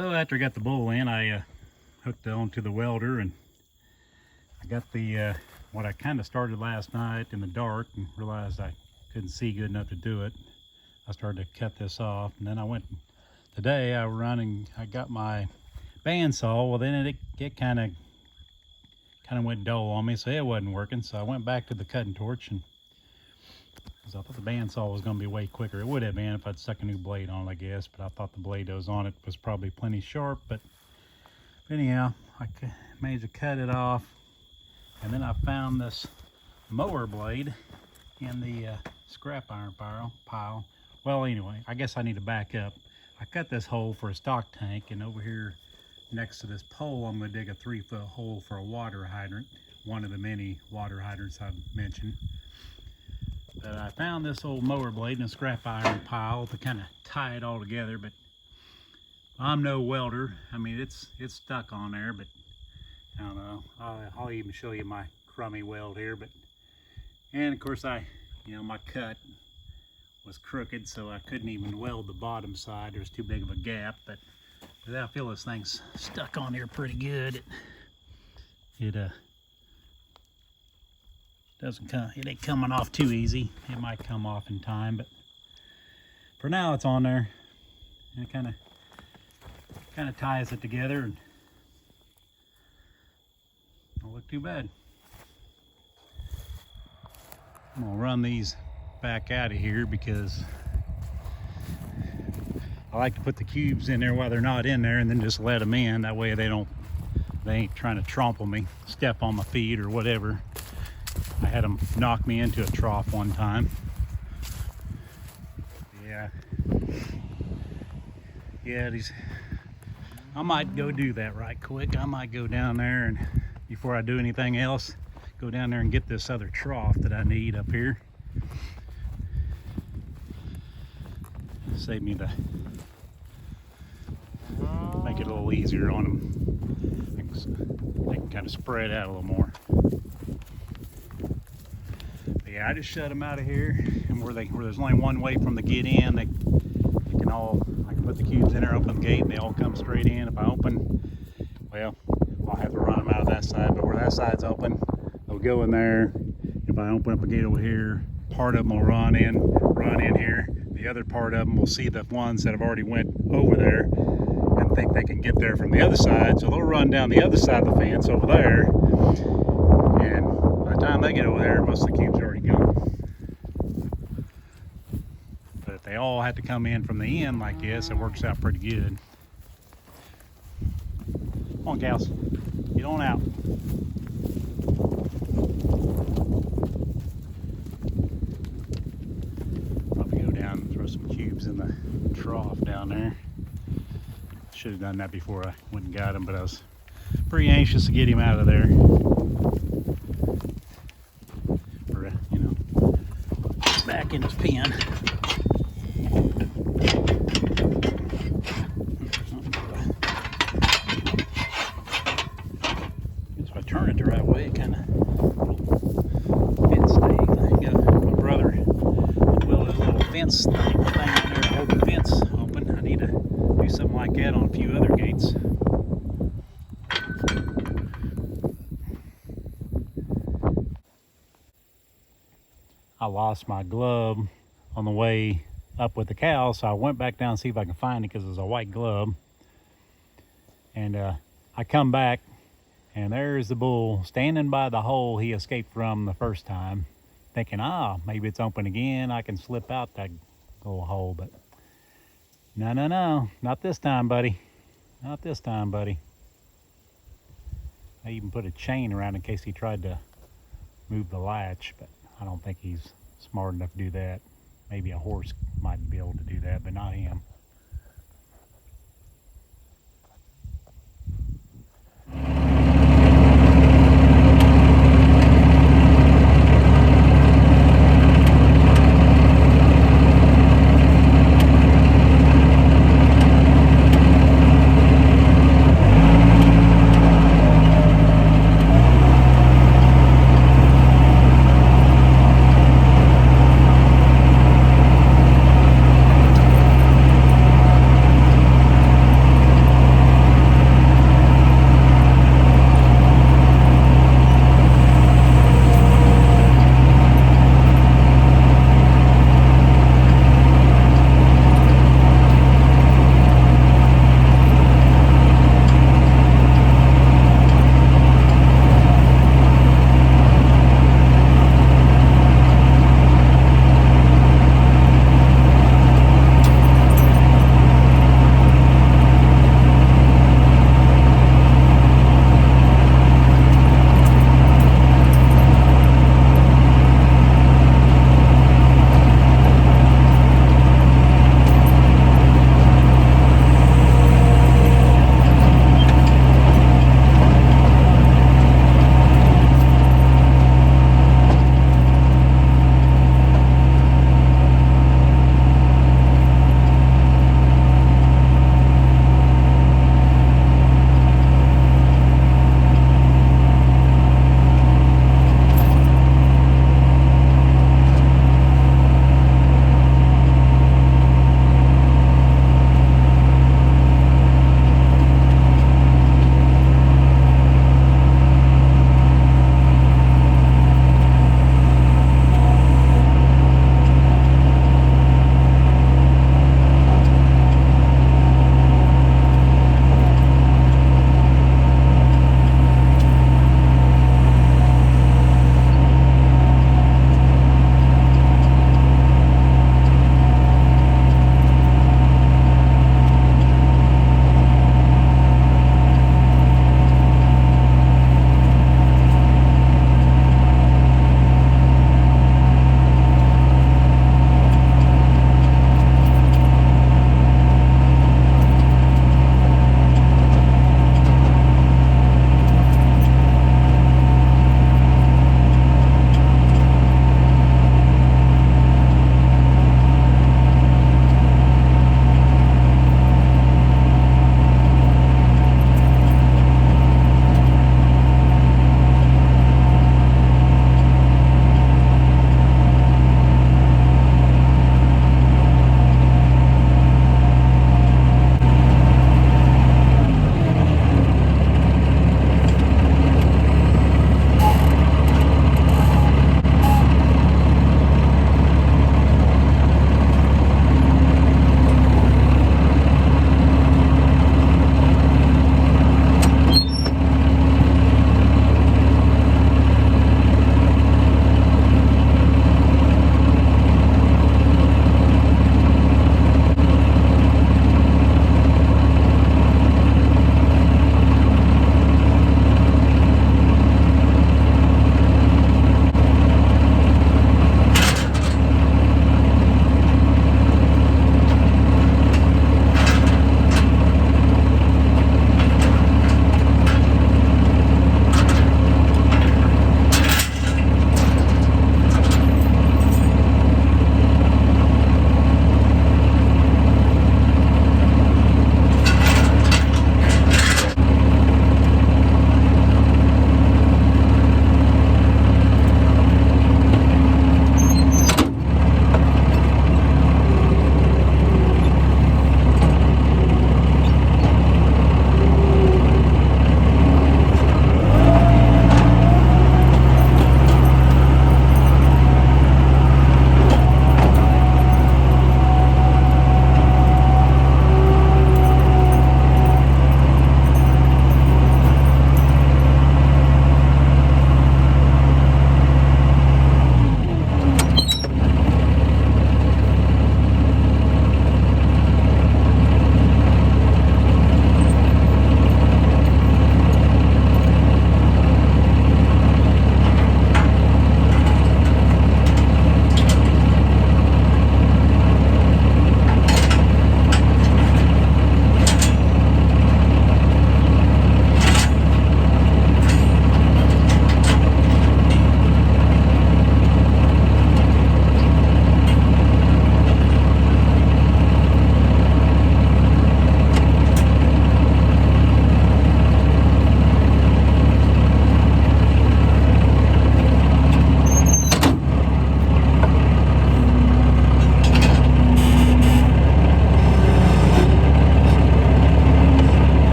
So after I got the bull in, I hooked it onto the welder, and I got the what I kind of started last night in the dark and realized I couldn't see good enough to do it. I started to cut this off, and then I went today. I got my bandsaw. Well, then it kind of went dull on me, so it wasn't working. So I went back to the cutting torch, and because I thought the bandsaw was going to be way quicker. It would have been if I'd stuck a new blade on it, I guess, but I thought the blade that was on it was probably plenty sharp. But anyhow, I managed to cut it off, and then I found this mower blade in the scrap iron pile. Well, anyway, I guess I need to back up. I cut this hole for a stock tank, and over here next to this pole, I'm going to dig a 3-foot hole for a water hydrant, one of the many water hydrants I've mentioned. But I found this old mower blade in a scrap iron pile to kind of tie it all together, but I'm no welder. I mean, it's stuck on there, but I don't know. I'll even show you my crummy weld here. And of course my cut was crooked, so I couldn't even weld the bottom side. There's too big of a gap, but I feel this thing's stuck on here pretty good. It ain't coming off too easy. It might come off in time, but for now it's on there, and it kind of ties it together, and don't look too bad. I'm gonna run these back out of here because I like to put the cubes in there while they're not in there, and then just let them in. That way they ain't trying to trample me, step on my feet or whatever. I had them knock me into a trough one time. Yeah, I might go do that right quick. I might go down there, and before I do anything else, go down there and get this other trough that I need up here. Save me make it a little easier on them. They can kind of spread out a little more. But yeah, I just shut them out of here, and where there's only one way from the get in, I can put the cubes in there, open the gate, and they all come straight in. If I open, well, I'll have to run them out of that side, but where that side's open, they'll go in there. If I open up a gate over here, part of them will run in here. The other part of them will see the ones that have already went over there and think they can get there from the other side, so they'll run down the other side of the fence over there, and by the time they get over there, most of the cubes are already gone. But if they all have to come in from the end like this, it works out pretty good. Come on, cows, get on out. Some cubes in the trough down there. Should have done that before I went and got him, but I was pretty anxious to get him out of there. Or, back in his pen. If I turn it the right way, it kind of fence thing. My brother welded a little fence thing on there to hold the fence open. I need to do something like that on a few other gates. I lost my glove on the way up with the cow, so I went back down to see if I can find it because it was a white glove. And I come back, and there's the bull standing by the hole he escaped from the first time, thinking, maybe it's open again, I can slip out that little hole. But no, not this time, buddy. Not this time, buddy. I even put a chain around in case he tried to move the latch, but I don't think he's smart enough to do that. Maybe a horse might be able to do that, but not him.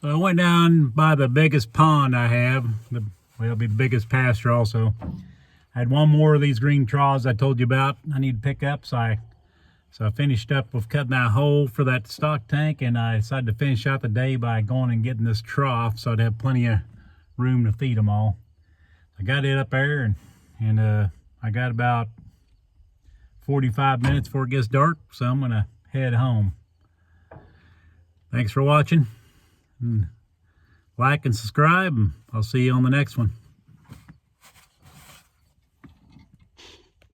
So I went down by the biggest pond I have. Well, it'll be the biggest pasture also. I had one more of these green troughs I told you about I need to pick up. So I finished up with cutting that hole for that stock tank, and I decided to finish out the day by going and getting this trough so I'd have plenty of room to feed them all. I got it up there, and I got about 45 minutes before it gets dark, so I'm gonna head home. Thanks for watching. Like and subscribe, and I'll see you on the next one.